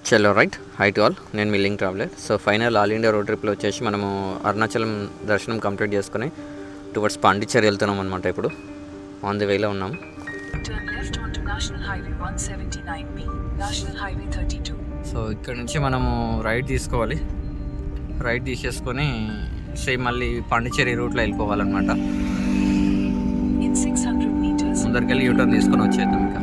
చలో right high to all, నేను మీ link traveller. So final all India road ట్రిప్లో వచ్చేసి మనము అరుణాచలం దర్శనం కంప్లీట్ చేసుకుని టువర్డ్స్ పాండిచ్చేరి వెళ్తున్నాం అనమాట. ఇప్పుడు ఆన్ ది వేలో ఉన్నాం. సో ఇక్కడ నుంచి మనము రైట్ తీసుకోవాలి. రైట్ తీసేసుకొని సేమ్ మళ్ళీ పాండిచ్చేరి రూట్లో వెళ్ళిపోవాలన్నమాట. ముందరికి వెళ్ళి యూటర్న్ తీసుకొని వచ్చేద్దాం. ఇంకా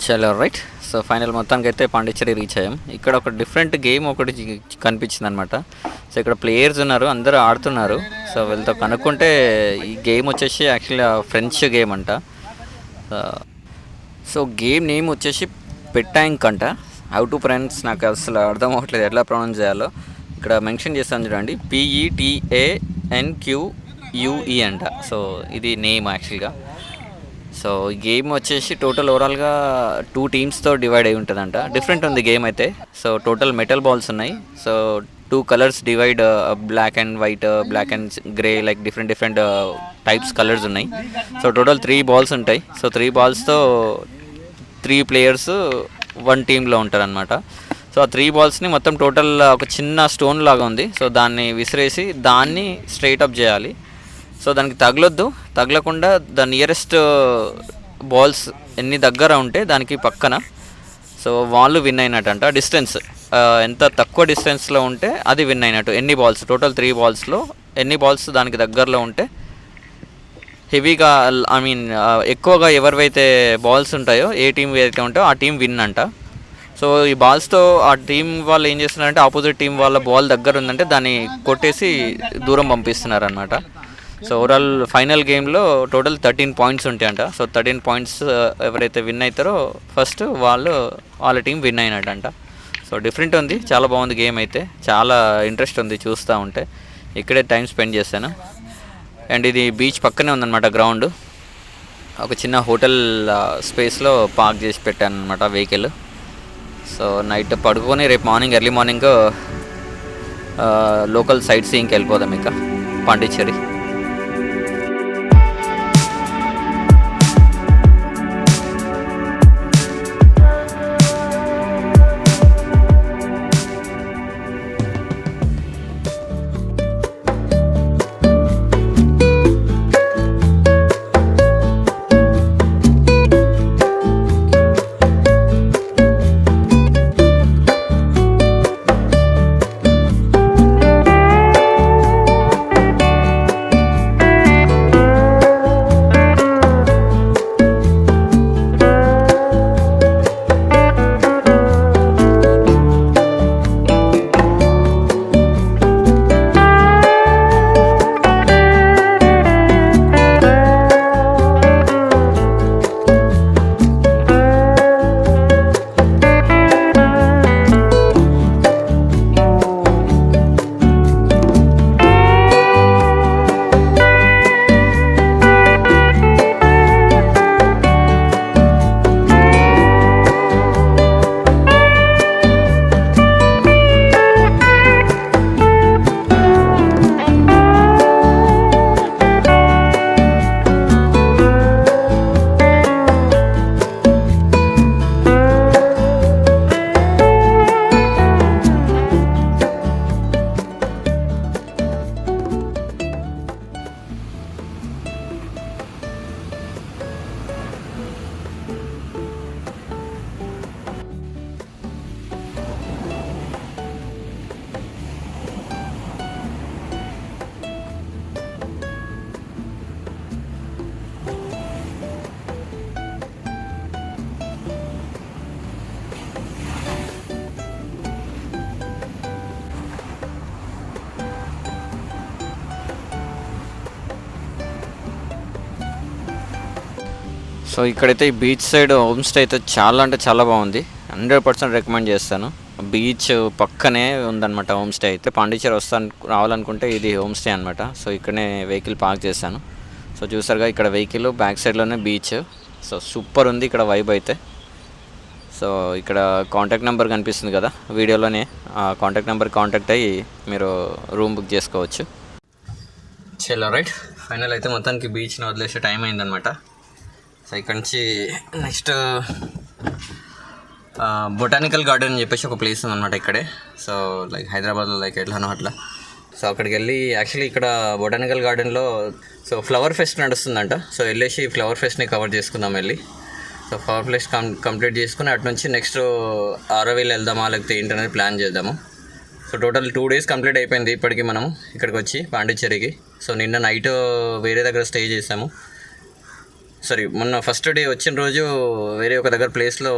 చలో రైట్. సో ఫైనల్ మొత్తానికి అయితే పాండిచ్చేరి రీచ్ అయ్యాం. ఇక్కడ ఒక డిఫరెంట్ గేమ్ ఒకటి కనిపించింది అనమాట. సో ఇక్కడ ప్లేయర్స్ ఉన్నారు, అందరూ ఆడుతున్నారు. సో వీళ్ళతో కనుక్కుంటే ఈ గేమ్ వచ్చేసి యాక్చువల్లీ ఫ్రెంచ్ గేమ్ అంట. సో గేమ్ నేమ్ వచ్చేసి పెట్టాంక్ అంట. హౌ టు ప్రొనౌన్స్ నాకు అసలు అర్థం అవ్వట్లేదు ఎట్లా ప్రొనౌన్స్ చేయాలో. ఇక్కడ మెన్షన్ చేస్తాను చూడండి, PETANQUE అంట. సో ఇది నేమ్ యాక్చువల్గా. సో ఈ గేమ్ వచ్చేసి టోటల్ ఓవరాల్గా 2 టీమ్స్తో డివైడ్ అయి ఉంటుందంట. డిఫరెంట్ ఉంది గేమ్ అయితే. సో టోటల్ మెటల్ బాల్స్ ఉన్నాయి. So 2 colours divide, black and white, black and grey, like different types colours ఉన్నాయి. సో టోటల్ 3 బాల్స్ ఉంటాయి. సో 3 బాల్స్తో 3 ప్లేయర్స్ 1 టీంలో ఉంటారు అనమాట. సో ఆ 3 బాల్స్ని మొత్తం టోటల్ ఒక చిన్న స్టోన్ లాగా ఉంది. సో దాన్ని విసిరేసి దాన్ని స్ట్రైట్ అప్ చేయాలి. సో దానికి తగలకుండా ద నియరెస్ట్ బాల్స్ ఎన్ని దగ్గర ఉంటే దానికి పక్కన సో వాళ్ళు విన్ అయినట్టంట. డిస్టెన్స్ ఎంత తక్కువ డిస్టెన్స్లో ఉంటే అది విన్ అయినట్టు. ఎన్ని బాల్స్ టోటల్ 3 బాల్స్లో ఎన్ని బాల్స్ దానికి దగ్గరలో ఉంటే హెవీగా ఎక్కువగా ఎవరివైతే బాల్స్ ఉంటాయో, ఏ టీం ఏదైతే ఉంటాయో ఆ టీం విన్ అంట. సో ఈ బాల్స్తో ఆ టీం వాళ్ళు ఏం చేస్తున్నారంటే, ఆపోజిట్ టీం వాళ్ళ బాల్ దగ్గర ఉందంటే దాన్ని కొట్టేసి దూరం పంపిస్తున్నారు అనమాట. సో ఓవరాల్ ఫైనల్ గేమ్లో టోటల్ 13 పాయింట్స్ ఉంటాయంట. సో 13 పాయింట్స్ ఎవరైతే విన్ అవుతారో ఫస్ట్ వాళ్ళ టీం విన్ అయినట్టంట. సో డిఫరెంట్ ఉంది, చాలా బాగుంది గేమ్ అయితే. చాలా ఇంట్రెస్ట్ ఉంది చూస్తూ ఉంటే. ఇక్కడే టైం స్పెండ్ చేశాను. అండ్ ఇది బీచ్ పక్కనే ఉందన్నమాట గ్రౌండ్. ఒక చిన్న హోటల్ స్పేస్లో పార్క్ చేసి పెట్టాను అనమాట వెహికల్. సో నైట్ పడుకొని రేపు morning early morning local sight సీయింగ్కి వెళ్ళిపోదాం ఇక పాండిచ్చేరి. సో ఇక్కడైతే ఈ బీచ్ సైడ్ హోమ్ స్టే అయితే చాలా అంటే చాలా బాగుంది. 100% రికమెండ్ చేస్తాను. బీచ్ పక్కనే ఉందన్నమాట హోమ్ స్టే అయితే. పాండిచ్చేరి రావాలనుకుంటే ఇది హోమ్ స్టే అనమాట. సో ఇక్కడనే వెహికల్ పార్క్ చేశాను. సో చూసారుగా ఇక్కడ వెహికల్ బ్యాక్ సైడ్లోనే బీచ్. సో సూపర్ ఉంది ఇక్కడ వైబ్ అయితే. సో ఇక్కడ కాంటాక్ట్ నెంబర్ కనిపిస్తుంది కదా వీడియోలోనే, ఆ కాంటాక్ట్ నెంబర్ కాంటాక్ట్ అయ్యి మీరు రూమ్ బుక్ చేసుకోవచ్చు. చలో రైట్, ఫైనల్ అయితే మొత్తానికి బీచ్ని వదిలేసే టైం అయిందనమాట. సో ఇక్కడ నుంచి నెక్స్ట్ బొటానికల్ గార్డెన్ అని చెప్పేసి ఒక ప్లేస్ ఉందన్నమాట ఇక్కడే. సో లైక్ హైదరాబాద్లో లైక్ ఎట్లానో అట్లా. సో అక్కడికి వెళ్ళి యాక్చువల్లీ ఇక్కడ బొటానికల్ గార్డెన్లో సో ఫ్లవర్ ఫెస్ట్ నడుస్తుందంట. సో వెళ్ళేసి ఫ్లవర్ ఫెస్ట్ని కవర్ చేసుకుందాం వెళ్ళి. సో ఫ్లవర్ ఫెస్ట్ కంప్లీట్ చేసుకుని అటు నుంచి నెక్స్ట్ ఆరోవిల్ వెళ్దామా లేకపోతే ఏంటనేది ప్లాన్ చేద్దాము. సో టోటల్ 2 days కంప్లీట్ అయిపోయింది ఇప్పటికి మనము ఇక్కడికి వచ్చి పాండిచ్చేరికి. సో నిన్న నైట్ వేరే దగ్గర స్టే చేసాము. సారీ, మొన్న ఫస్ట్ డే వచ్చిన రోజు వేరే ఒక దగ్గర ప్లేస్లో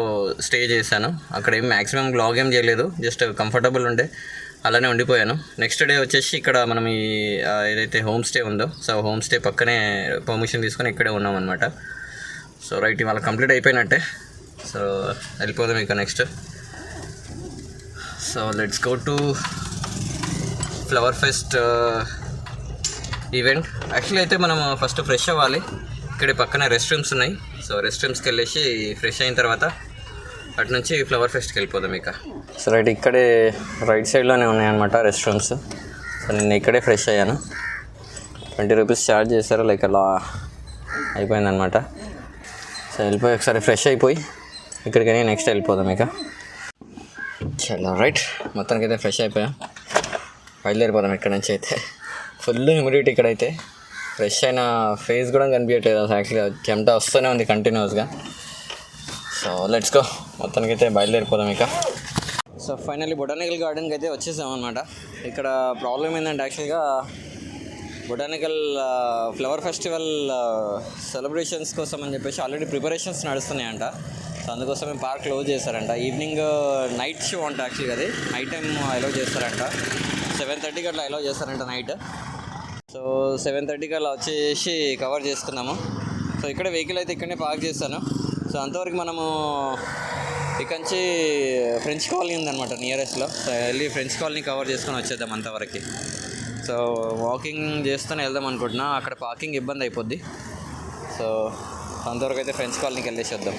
స్టే చేశాను. అక్కడ ఏం మ్యాక్సిమం బ్లాగ్ ఏం చేయలేదు, జస్ట్ కంఫర్టబుల్ ఉండే అలానే ఉండిపోయాను. నెక్స్ట్ డే వచ్చేసి ఇక్కడ మనం ఈ ఏదైతే హోమ్ స్టే ఉందో సో హోమ్ స్టే పక్కనే పర్మిషన్ తీసుకొని ఇక్కడే ఉన్నాం అనమాట. సో రైట్, ఇవాళ కంప్లీట్ అయిపోయినట్టే. సో వెళ్ళిపోదాం ఇక next. So let's go to flower pest event. Actually అయితే మనం ఫస్ట్ ఫ్రెష్ అవ్వాలి. ఇక్కడ పక్కన రెస్ట్ రూమ్స్ ఉన్నాయి. సో రెస్ట్ రూమ్స్కి వెళ్ళేసి ఫ్రెష్ అయిన తర్వాత అటు నుంచి ఫ్లవర్ ఫెస్ట్కి వెళ్ళిపోదాం ఇక. సో రైట్, ఇక్కడే రైట్ సైడ్లోనే ఉన్నాయన్నమాట రెస్ట్ రూమ్స్. సో నేను ఇక్కడే ఫ్రెష్ అయ్యాను. 20 రూపీస్ ఛార్జ్ చేశారు, లైక్ అలా అయిపోయిందనమాట. సో వెళ్ళిపోయి ఒకసారి ఫ్రెష్ అయిపోయి ఇక్కడికని నెక్స్ట్ వెళ్ళిపోదాం ఇక. చలో రైట్, మొత్తానికి అయితే ఫ్రెష్ అయిపోయాం, బయలుదేరిపోదాం ఇక్కడ నుంచి అయితే. ఫుల్ హ్యూమిడిటీ ఇక్కడైతే. ఫ్రెష్ అయిన ఫేస్ కూడా కనిపించట్లేదు అసలు. యాక్చువల్గా చెమట వస్తూనే ఉంది కంటిన్యూస్గా. సో లెట్స్ గో, మొత్తానికి అయితే బయలుదేరిపోదాం ఇక. సో ఫైనల్లీ బొటానికల్ గార్డెన్కి అయితే వచ్చేసాం అనమాట. ఇక్కడ ప్రాబ్లం ఏంటంటే యాక్చువల్గా బొటానికల్ ఫ్లవర్ ఫెస్టివల్ సెలబ్రేషన్స్ కోసం అని చెప్పేసి ఆల్రెడీ ప్రిపరేషన్స్ నడుస్తున్నాయంట. సో అందుకోసం పార్క్ క్లోజ్ చేస్తారంట. ఈవినింగ్ నైట్ షో అంట. యాక్చువల్గా అది నైట్ టైం అలౌ చేస్తారంట. 7:30కి అట్లా అలౌ చేస్తారంట నైట్. సో 7:30కి అలా వచ్చేసి కవర్ చేసుకున్నాము. సో ఇక్కడ వెహికల్ అయితే ఇక్కడనే పార్క్ చేస్తాను. సో అంతవరకు మనము ఇక్కడ నుంచి ఫ్రెంచ్ కాలనీ ఉందన్నమాట నియరెస్ట్లో. సో వెళ్ళి ఫ్రెంచ్ కాలనీ కవర్ చేసుకొని వచ్చేద్దాం అంతవరకు. సో వాకింగ్ చేస్తూనే వెళ్దాం అనుకుంటున్నా, అక్కడ పార్కింగ్ ఇబ్బంది అయిపోద్ది. సో అంతవరకు అయితే ఫ్రెంచ్ కాలనీకి వెళ్ళేసి వద్దాం.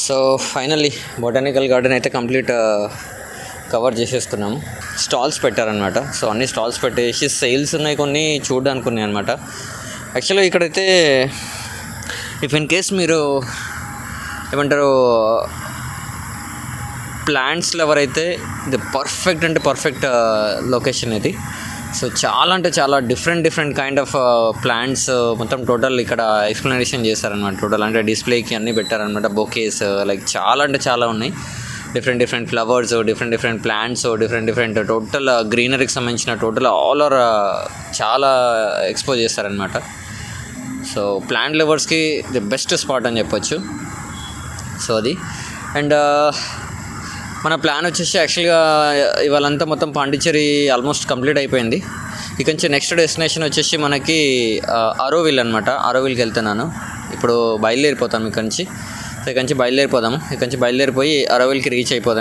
సో ఫైనల్లీ బొటానికల్ గార్డెన్ అయితే కంప్లీట్ కవర్ చేసేసుకున్నాము. స్టాల్స్ పెట్టారనమాట. సో అన్ని స్టాల్స్ పెట్టేసి సేల్స్ ఉన్నాయి, కొన్ని చూడడానికి ఉన్నాయి అనమాట. యాక్చువల్గా ఇక్కడైతే ఇఫ్ ఇన్ కేస్ మీరు ఏమంటారు ప్లాంట్స్ లవర్ అయితే ఇది పర్ఫెక్ట్ అంటే పర్ఫెక్ట్ లొకేషన్ ఇది. సో చాలా అంటే చాలా డిఫరెంట్ కైండ్ ఆఫ్ ప్లాంట్స్ మొత్తం టోటల్ ఇక్కడ ఎక్స్ప్లెనేషన్ చేశారనమాట. టోటల్ అంటే డిస్ప్లేకి అన్నీ పెట్టారనమాట. బొకేస్ లైక్ చాలా అంటే చాలా ఉన్నాయి. Different flowers, different plants, different total గ్రీనరీకి సంబంధించిన టోటల్ ఆల్ ఓవర్ చాలా ఎక్స్పోజ్ చేస్తారనమాట. సో ప్లాంట్ లవర్స్కి ది బెస్ట్ స్పాట్ అని చెప్పొచ్చు. సో అది అండ్ మన ప్లాన్ వచ్చేసి యాక్చువల్గా ఇవాళంతా మొత్తం పాండిచ్చేరి ఆల్మోస్ట్ కంప్లీట్ అయిపోయింది. ఇక నుంచి నెక్స్ట్ డెస్టినేషన్ వచ్చేసి మనకి ఆరోవిల్ అనమాట. ఆరోవిల్కి వెళ్తున్నాను ఇప్పుడు. బయలుదేరిపోతాం ఇక్కడ నుంచి. సో ఇక్కడ నుంచి బయలుదేరిపోదాము. ఇక్కడ నుంచి బయలుదేరిపోయి ఆరోవిల్కి రీచ్ అయిపోదాం.